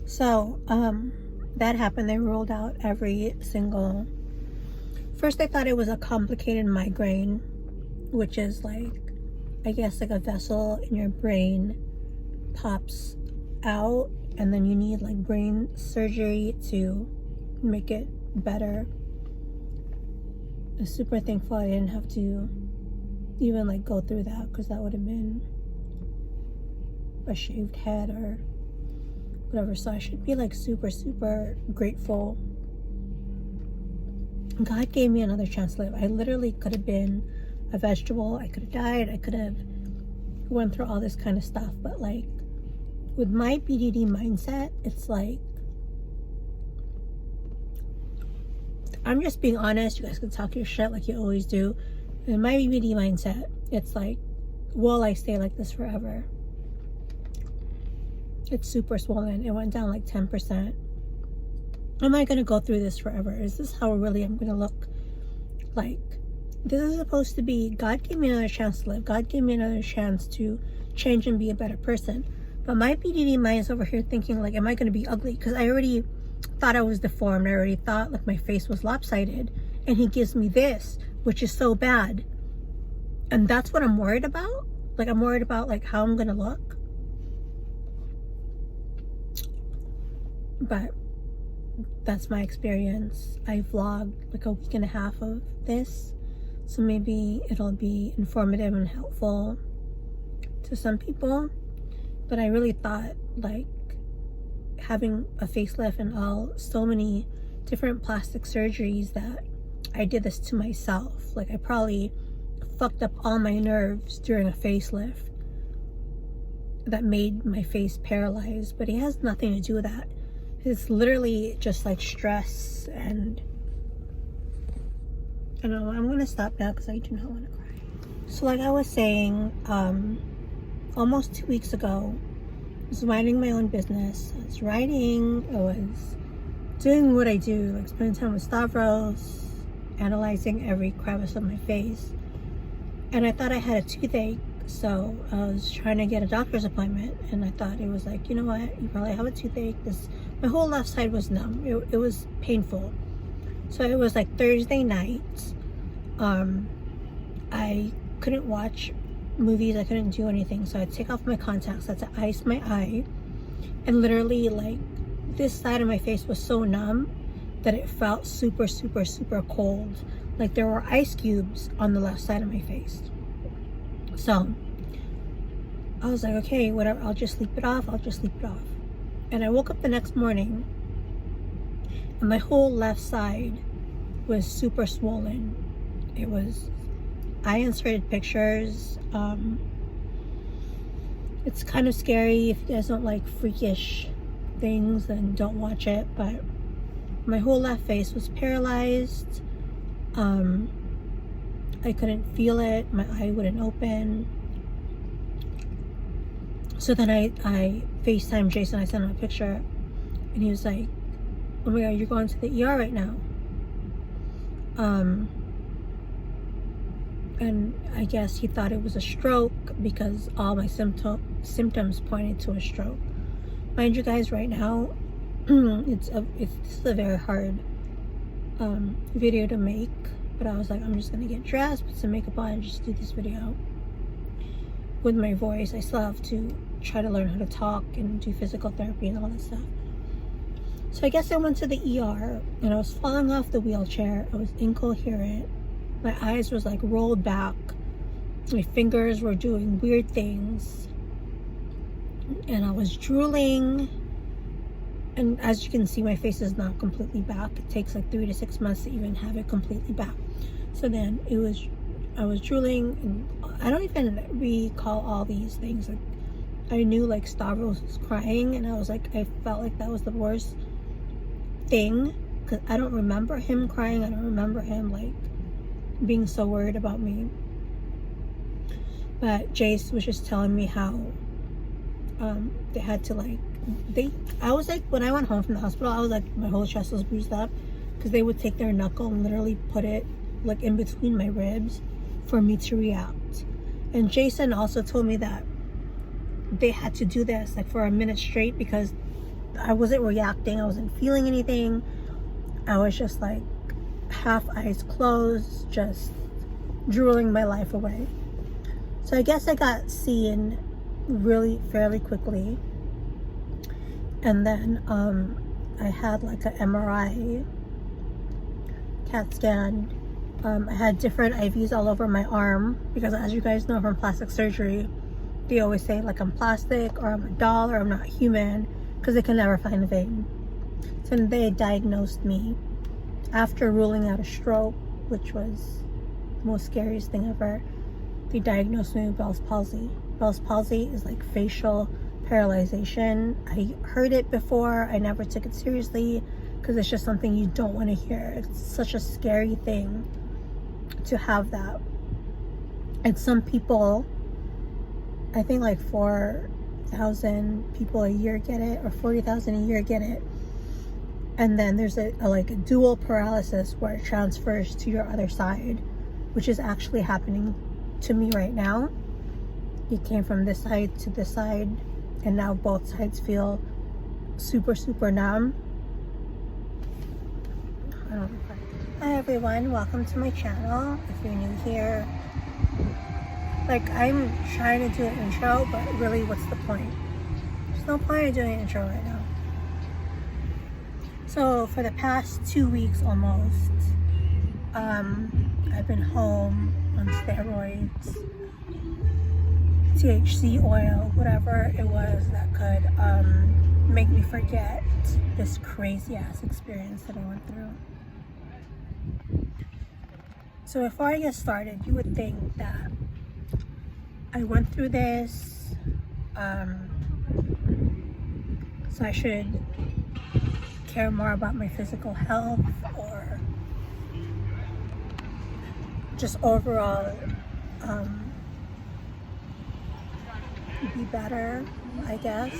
So, that happened. They ruled out every single. First, I thought it was a complicated migraine, which is like, I guess, like a vessel in your brain pops out, and then you need like brain surgery to make it better. I'm super thankful I didn't have to even like go through that, because that would have been a shaved head or whatever. So I should be like super grateful. God gave me another chance to live. I literally could have been a vegetable. I could have died. I could have went through all this kind of stuff. But like with my BDD mindset, it's like, I'm just being honest. You guys can talk your shit like you always do. In my BDD mindset, it's like, will I stay like this forever? It's super swollen. It went down like 10%. Am I going to go through this forever? Is this how really I'm going to look? Like, this is supposed to be, God gave me another chance to live. God gave me another chance to change and be a better person. But my BDD mind is over here thinking, like, am I going to be ugly? Because I already thought I was deformed. I already thought like my face was lopsided. And he gives me this, which is so bad. And that's what I'm worried about. Like, I'm worried about like how I'm going to look. But that's my experience. I vlogged like a week and a half of this, so maybe it'll be informative and helpful to some people. But I really thought like having a facelift and so many different plastic surgeries that I did this to myself. Like I probably fucked up all my nerves during a facelift that made my face paralyzed, but it has nothing to do with that. It's literally just like stress, and I don't know, I'm gonna stop now because I do not want to cry. So like I was saying, almost 2 weeks ago, I was minding my own business. I was writing, I was doing what I do, like spending time with Stavros, analyzing every crevice of my face. And I thought I had a toothache, so I was trying to get a doctor's appointment, and I thought it was like, you know what, you probably have a toothache. My whole left side was numb. It was painful. So it was like Thursday night. I couldn't watch movies. I couldn't do anything. So I'd take off my contacts. I had to ice my eye. And literally like this side of my face was so numb that it felt super cold. Like there were ice cubes on the left side of my face. So I was like, okay, whatever, I'll just sleep it off. And I woke up the next morning and my whole left side was super swollen. I inserted pictures. It's kind of scary. If you guys don't like freakish things, then don't watch it. But my whole left face was paralyzed. I couldn't feel it. My eye wouldn't open. So then I FaceTimed Jason. I sent him a picture and he was like, oh my God, you're going to the ER right now. And I guess he thought it was a stroke because all my symptoms pointed to a stroke. Mind you guys, right now, this is a very hard video to make, but I was like, I'm just gonna get dressed, put some makeup on, and just do this video with my voice. I still have to try to learn how to talk and do physical therapy and all that stuff. So I guess I went to the ER and I was falling off the wheelchair. I was incoherent. My eyes was like rolled back. My fingers were doing weird things. And I was drooling. And as you can see, my face is not completely back. It takes like 3 to 6 months to even have it completely back. So then I was drooling, and I don't even recall all these things. Like I knew like Stavros was crying, and I was like, I felt like that was the worst thing because I don't remember him crying. I don't remember him like being so worried about me. But Jace was just telling me how they had to like I was like, when I went home from the hospital, I was like, my whole chest was bruised up because they would take their knuckle and literally put it like in between my ribs for me to react. And Jason also told me that they had to do this like for a minute straight because I wasn't reacting. I wasn't feeling anything. I was just like half eyes closed, just drooling my life away. So I guess I got seen really fairly quickly. And then I had like an MRI, CAT scan. I had different IVs all over my arm because, as you guys know from plastic surgery, they always say like I'm plastic or I'm a doll or I'm not human because they can never find a vein. So they diagnosed me after ruling out a stroke, which was the most scariest thing ever. They diagnosed me with Bell's palsy. Bell's palsy is like facial paralyzation. I heard it before. I never took it seriously because it's just something you don't want to hear. It's such a scary thing to have that. And some people, I think like 4,000 people a year get it, or 40,000 a year get it. And then there's a dual paralysis where it transfers to your other side, which is actually happening to me right now. It came from this side to this side, and now both sides feel super, super numb. Hi everyone, welcome to my channel. If you're new here, like, I'm trying to do an intro, but really, what's the point? There's no point in doing an intro right now. So for the past 2 weeks almost, I've been home on steroids, THC oil, whatever it was that could make me forget this crazy ass experience that I went through. So before I get started, you would think that I went through this, so I should care more about my physical health, or just overall be better, I guess.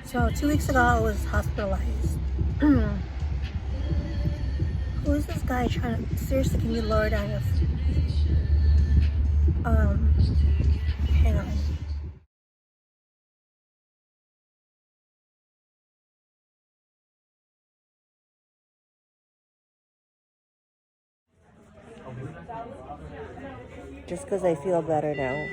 So 2 weeks ago I was hospitalized. Who is this guy trying to, seriously, can you lower down your hang on. Just because I feel better now.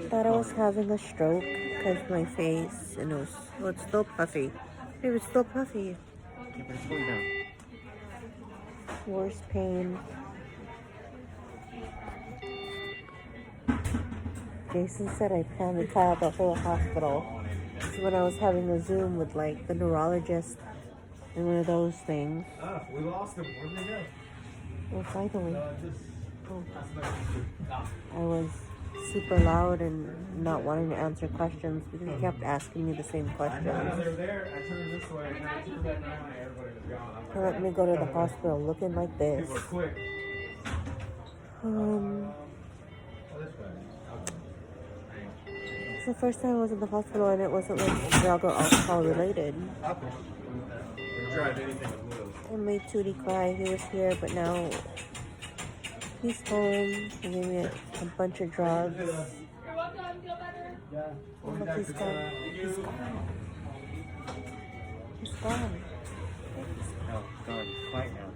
Thought I was having a stroke because my face, and it's still puffy. It was still puffy. Worse pain. Jason said I panicked out the whole hospital. So when I was having a Zoom with like the neurologist and one of those things. We lost him. Where'd they go? Well, finally. I was super loud and not wanting to answer questions because he kept asking me the same questions. They were there. I turned this way. And I turned back around. And everybody was gone. He let me go to the hospital looking like this. People were quick. It's the first time I was in the hospital and it wasn't like drug or alcohol related. I made Tootie cry. He was here, but now he's home. He gave me a bunch of drugs. You're welcome. Feel better? Yeah. Oh, look, he's gone. He's gone. He's gone. Oh, gone. Quiet now.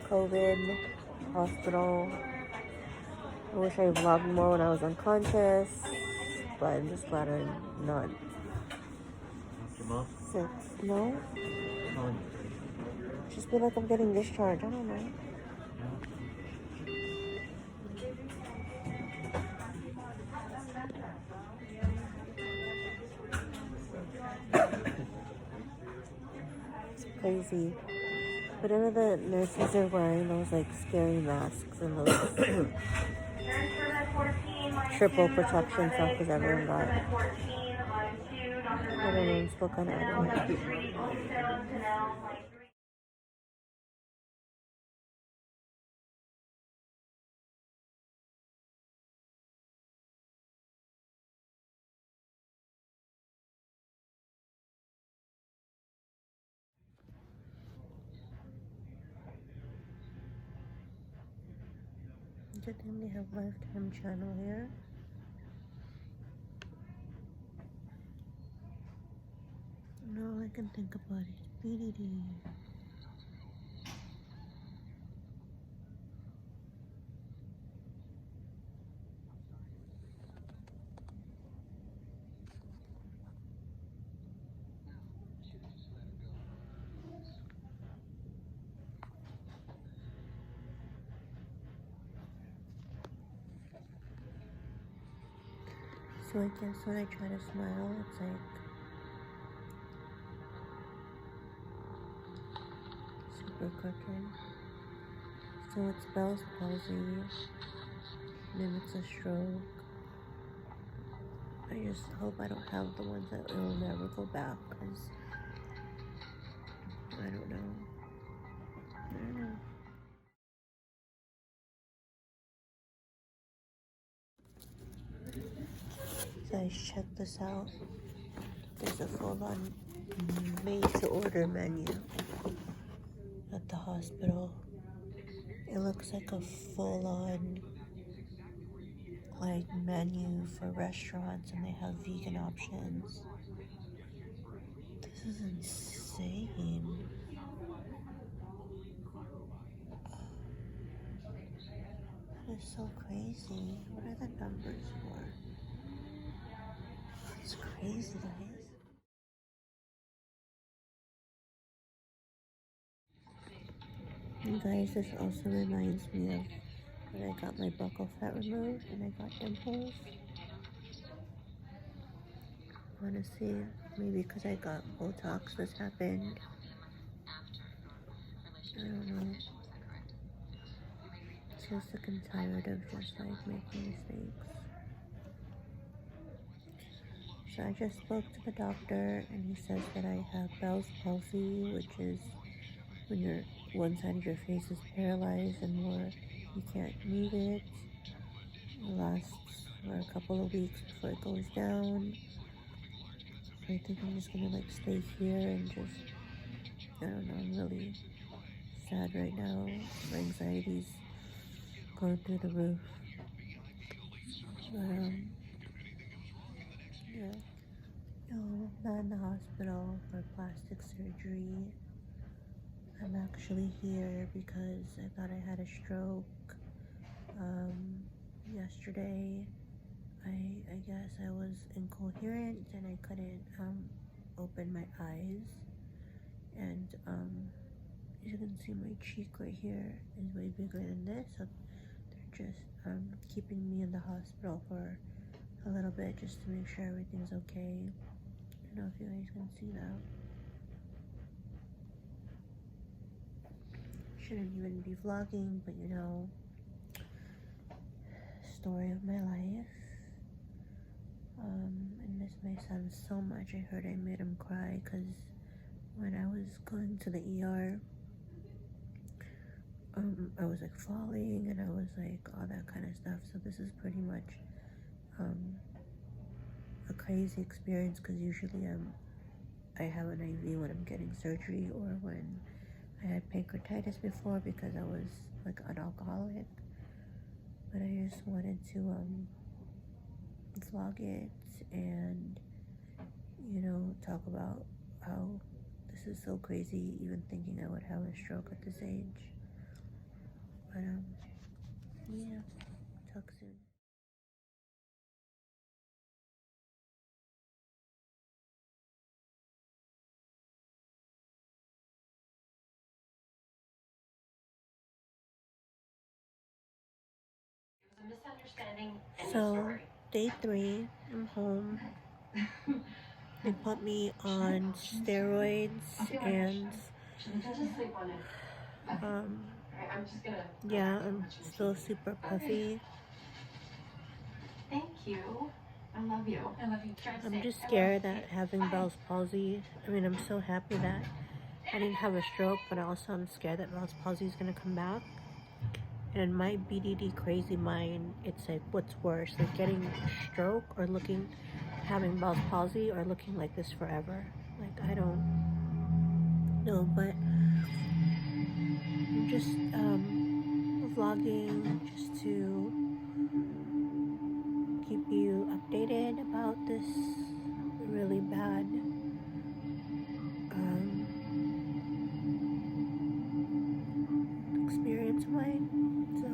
COVID, hospital. I wish I vlogged more when I was unconscious, but I'm just glad I'm not Your mom? sick. No? Just feel like I'm getting discharged. I don't know. It's crazy. But none of the nurses are wearing those like scary masks and those triple protection stuff because everyone got it. I don't know, I'm still kind of out of it. Good thing they have Lifetime channel here. And all I can think about is BDD. So I guess when I try to smile, it's like super crooked. So it's Bell's palsy, then it's a stroke. I just hope I don't have the ones that will never go back, because I don't know. Guys, check this out. There's a full-on made-to-order menu at the hospital. It looks like a full-on like menu for restaurants, and they have vegan options. This is insane. That is so crazy. What are the numbers for? It's crazy, guys. You guys, this also reminds me of when I got my buccal fat removed and I got dimples. Honestly, maybe because I got Botox this happened. I don't know. So sick and tired of just like making mistakes. So I just spoke to the doctor and he says that I have Bell's palsy, which is when one side of your face is paralyzed and you can't move it. It lasts for a couple of weeks before it goes down. So I think I'm just gonna like stay here and just, I don't know, I'm really sad right now. My anxiety's going through the roof. But yeah. No, not in the hospital for plastic surgery. I'm actually here because I thought I had a stroke. Yesterday, I guess I was incoherent and I couldn't open my eyes. And as you can see, my cheek right here is way bigger than this. So they're just keeping me in the hospital for a little bit just to make sure everything's okay. I don't know if you guys can see that. Shouldn't even be vlogging, but you know, story of my life. I miss my son so much. I heard I made him cry because when I was going to the ER, I was like falling and I was like all that kind of stuff. So this is pretty much a crazy experience because usually I have an IV when I'm getting surgery or when I had pancreatitis before because I was like an alcoholic. But I just wanted to vlog it and, you know, talk about how this is so crazy, even thinking I would have a stroke at this age. But yeah, talk soon. A misunderstanding. So, day 3, I'm home. They put me on steroids and yeah, I'm still super puffy. Thank you. I love you. I love you. I'm just scared that having Bell's palsy, I mean, I'm so happy that I didn't have a stroke, but also I'm scared that Bell's palsy is gonna come back. And in my BDD crazy mind, it's like, what's worse, like getting a stroke or having Bell's palsy or looking like this forever? Like, I don't know, but I'm just vlogging just to keep you updated about this really bad experience of mine. So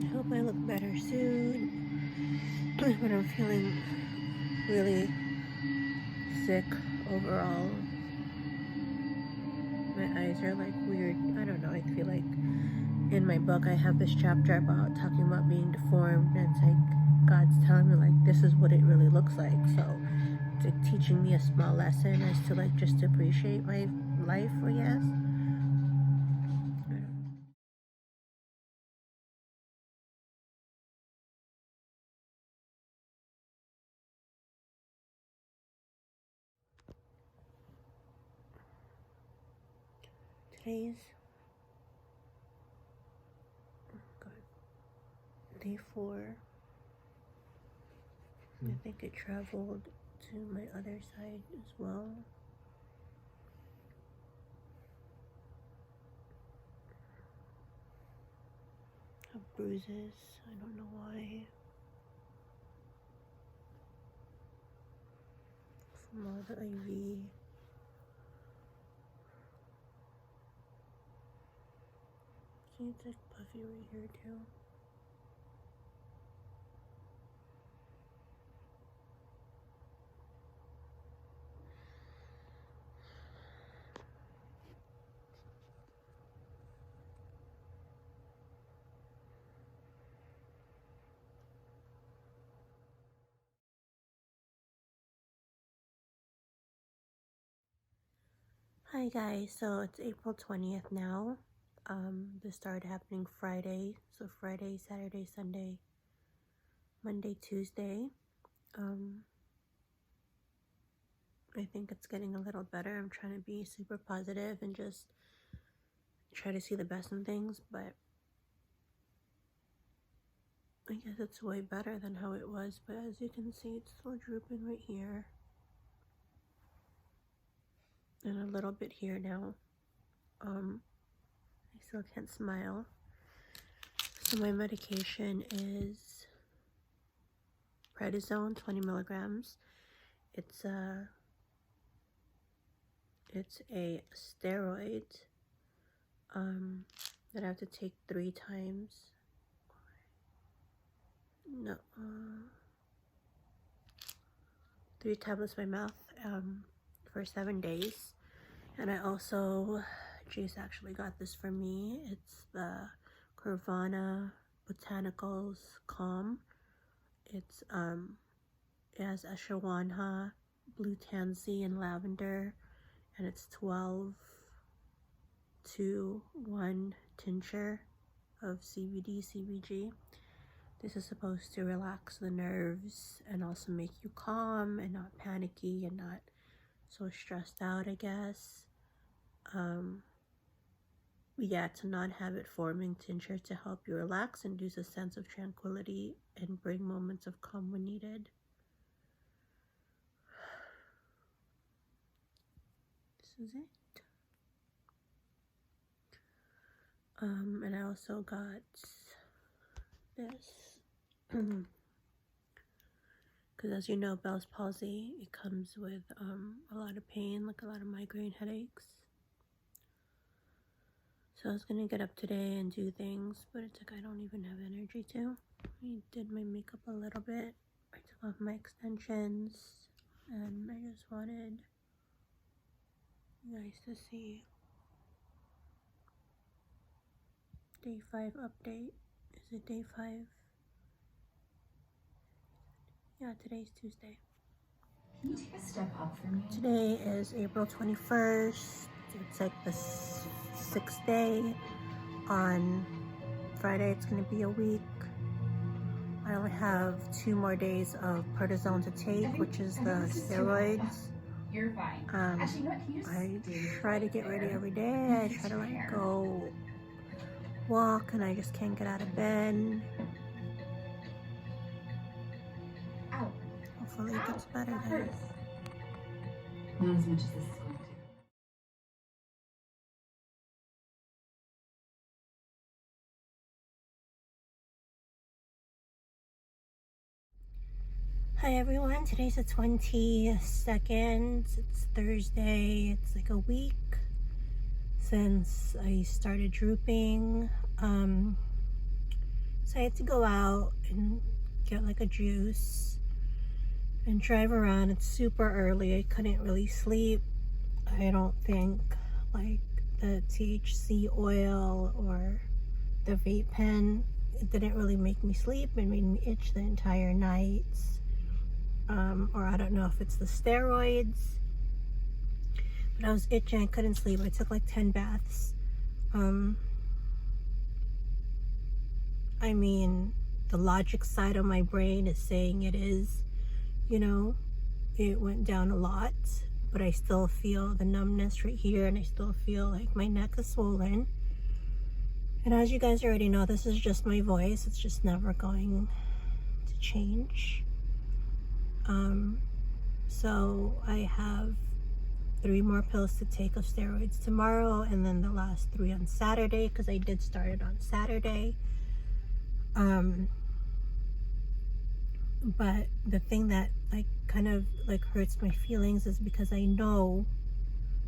I hope I look better soon. But I'm feeling really sick overall. My eyes are like weird. I don't know. I feel like in my book I have this chapter about talking about being deformed, and it's like God's telling me like this is what it really looks like. So it's like teaching me a small lesson as to like just appreciate my life, I guess. Today's day 4. I think it traveled to my other side as well. I have bruises. I don't know why. From all the IV. See, it's like puffy right here too. Hi guys, so it's April 20th now. This started happening Friday. So Friday, Saturday, Sunday, Monday, Tuesday. I think it's getting a little better. I'm trying to be super positive and just try to see the best in things, but I guess it's way better than how it was. But as you can see, it's still drooping right here. And a little bit here now. I still can't smile. So my medication is prednisone, 20 milligrams. It's a steroid that I have to take 3 times. No, 3 tablets by mouth for 7 days. And I also, Jace actually got this for me. It's the Curvana Botanicals Calm. It's it has ashwagandha, blue tansy, and lavender, and it's 12-to-1 tincture of CBD, CBG. This is supposed to relax the nerves and also make you calm and not panicky and not so stressed out, I guess. Yeah, to not have it forming tincture to help you relax, induce a sense of tranquility, and bring moments of calm when needed. This is it. And I also got this. Because as you know, Bell's palsy, it comes with a lot of pain, like a lot of migraine headaches. So I was gonna get up today and do things, but it's like I don't even have energy to. I did my makeup a little bit. I took off my extensions, and I just wanted you guys to see day 5 update. Is it day 5? Yeah, today's Tuesday. Can you take a step up for me? Today is April 21st. It's like the 6th day. On Friday, it's going to be a week. I only have 2 more days of prednisone to take, which is the steroids. You're fine. Actually, you know what? I try to get ready every day. I try to like go walk, and I just can't get out of bed. Ow. Hopefully it gets better, guys. Not as much as this is going to. Hi everyone, today's the 22nd. It's Thursday. It's like a week since I started drooping. So I had to go out and get like a juice and drive around. It's super early. I couldn't really sleep. I don't think like the THC oil or the vape pen, it didn't really make me sleep. It made me itch the entire night. Or I don't know if it's the steroids, but I was itching. I couldn't sleep. I took like 10 baths. I mean, the logic side of my brain is saying it is, you know, it went down a lot, but I still feel the numbness right here, and I still feel like my neck is swollen. And as you guys already know, this is just my voice. It's just never going to change. So I have 3 more pills to take of steroids tomorrow, and then the last 3 on Saturday, because I did start it on Saturday. But the thing that like kind of like hurts my feelings is because I know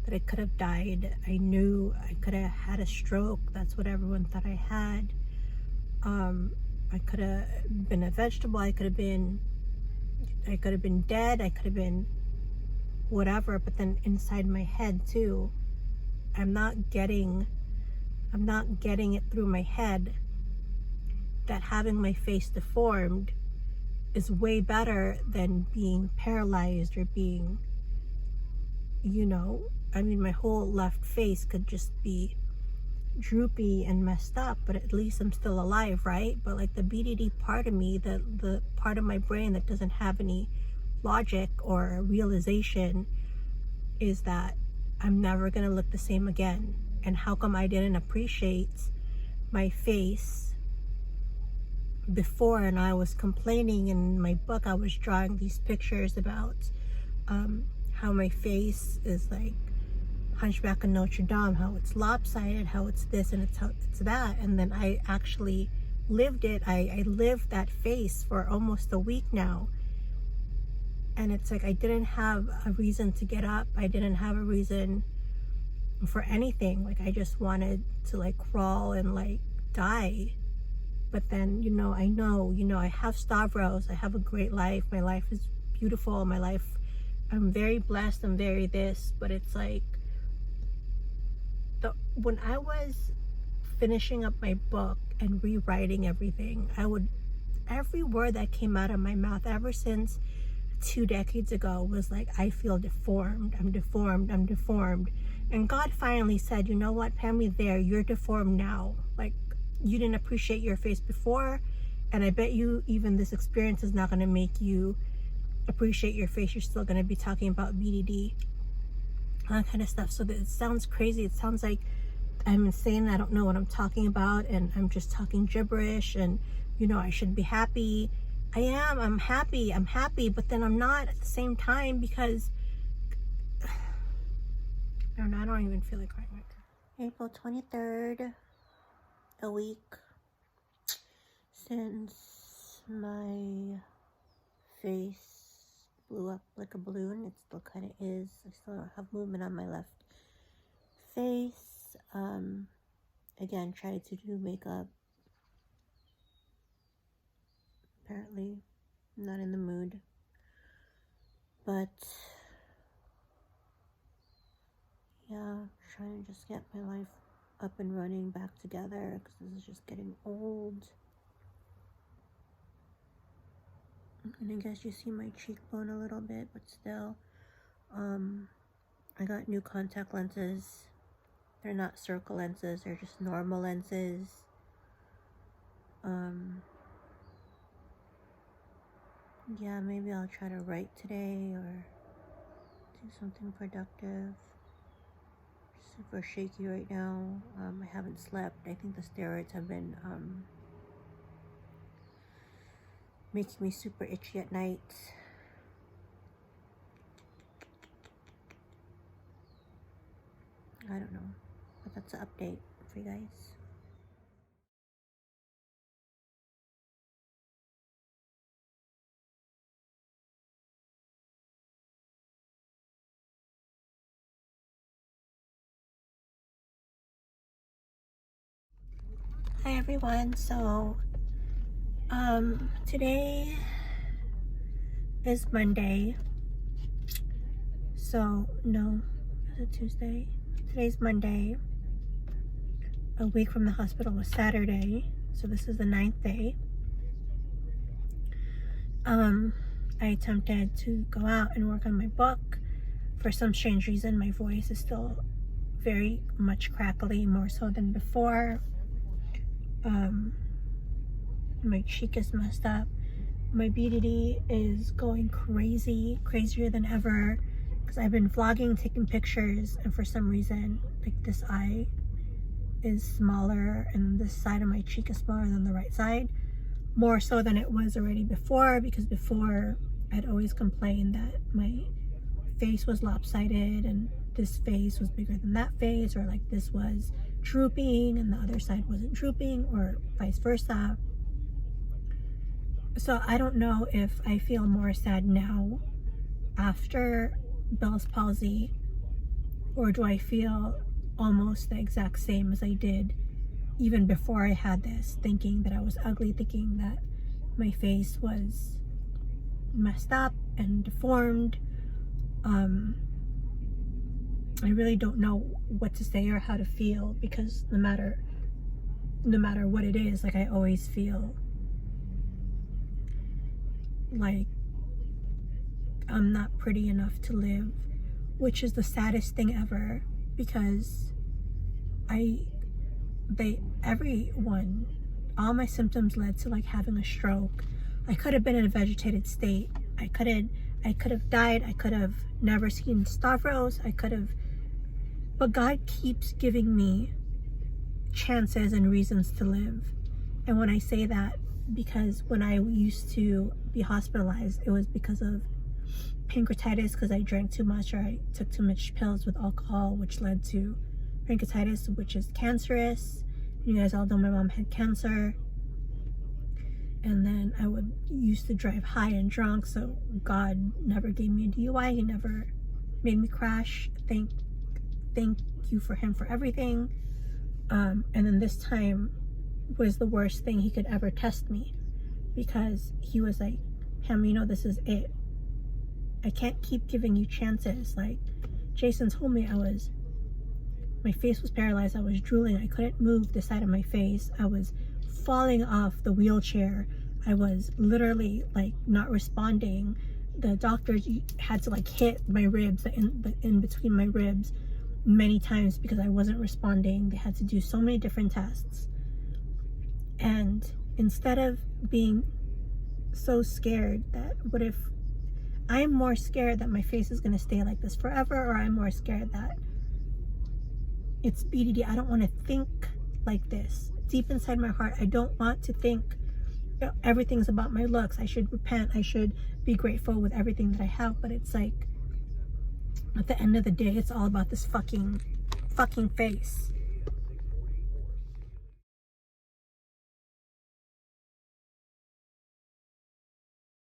that I could have died. I knew I could have had a stroke. That's what everyone thought I had. I could have been a vegetable. I could have been dead. I could have been whatever. But then inside my head too, I'm not getting it through my head that having my face deformed is way better than being paralyzed or being, you know, I mean, my whole left face could just be droopy and messed up, but at least I'm still alive, right? But like the BDD part of me, the part of my brain that doesn't have any logic or realization, is that I'm never gonna look the same again. And how come I didn't appreciate my face before? And I was complaining in my book, I was drawing these pictures about how my face is like Hunchback of Notre Dame, how it's lopsided, how it's this and it's that. And then I actually lived it. I lived that face for almost a week now. And it's like I didn't have a reason to get up. I didn't have a reason for anything. Like I just wanted to like crawl and like die. But then, you know, I have Stavros. I have a great life. My life is beautiful. My life, I'm very blessed. I'm very this. But it's like, when I was finishing up my book and rewriting everything, every word that came out of my mouth ever since 2 decades ago was like, I feel deformed. I'm deformed. I'm deformed. And God finally said, you know what, Pammy, you're deformed now. Like, you didn't appreciate your face before, and I bet you even this experience is not going to make you appreciate your face. You're still going to be talking about BDD, that kind of stuff. So that it sounds crazy. It sounds like I'm insane. I don't know what I'm talking about, and I'm just talking gibberish, and you know, I should be happy. I'm happy, but then I'm not at the same time, because I don't even feel like crying right now. April 23rd, a week since my face blew up like a balloon. It still kind of is. I still don't have movement on my left face. Again, tried to do makeup. Apparently not in the mood, but yeah, trying to just get my life up and running back together, because this is just getting old. And I guess you see my cheekbone a little bit, but still. I got new contact lenses. They're not circle lenses, they're just normal lenses. Yeah, maybe I'll try to write today or do something productive. Super shaky right now. I haven't slept. I think the steroids have been making me super itchy at night. I don't know, but that's an update for you guys. Hi everyone. So today is Monday. So no, is it Tuesday? Today's Monday. A week from the hospital was Saturday. So this is the 9th day. I attempted to go out and work on my book. For some strange reason, my voice is still very much crackly, more so than before. My cheek is messed up. My BDD is going crazy, crazier than ever, because I've been vlogging, taking pictures, and for some reason, like, this eye is smaller and this side of my cheek is smaller than the right side, more so than it was already before, because before I'd always complained that my face was lopsided and this face was bigger than that face, or like this was drooping and the other side wasn't drooping, or vice versa. So I don't know if I feel more sad now after Bell's palsy, or do I feel almost the exact same as I did even before I had this, thinking that I was ugly, thinking that my face was messed up and deformed. I really don't know what to say or how to feel, because no matter what it is, like, I always feel like I'm not pretty enough to live, which is the saddest thing ever, because all my symptoms led to like having a stroke. I could have been in a vegetated state. I could have died. I could have never seen Stavros. But God keeps giving me chances and reasons to live. And when I say that, because when I used to be hospitalized, it was because of pancreatitis, because I drank too much or I took too much pills with alcohol, which led to pancreatitis, which is cancerous. You guys all know my mom had cancer. And then I used to drive high and drunk, so God never gave me a DUI. He never made me crash. Thank you for him for everything. And then this time was the worst thing he could ever test me, because he was like, Pam, you know, this is it. I can't keep giving you chances. Like, Jason told me my face was paralyzed. I was drooling. I couldn't move the side of my face. I was falling off the wheelchair. I was literally like not responding. The doctors had to like hit my ribs, in between my ribs, many times, because I wasn't responding. They had to do so many different tests. And instead of being so scared that what if I'm more scared that my face is going to stay like this forever, or I'm more scared that it's BDD. I don't want to think like this. Deep inside my heart, I don't want to think everything's about my looks. I should repent. I should be grateful with everything that I have. But it's like, at the end of the day, it's all about this fucking face.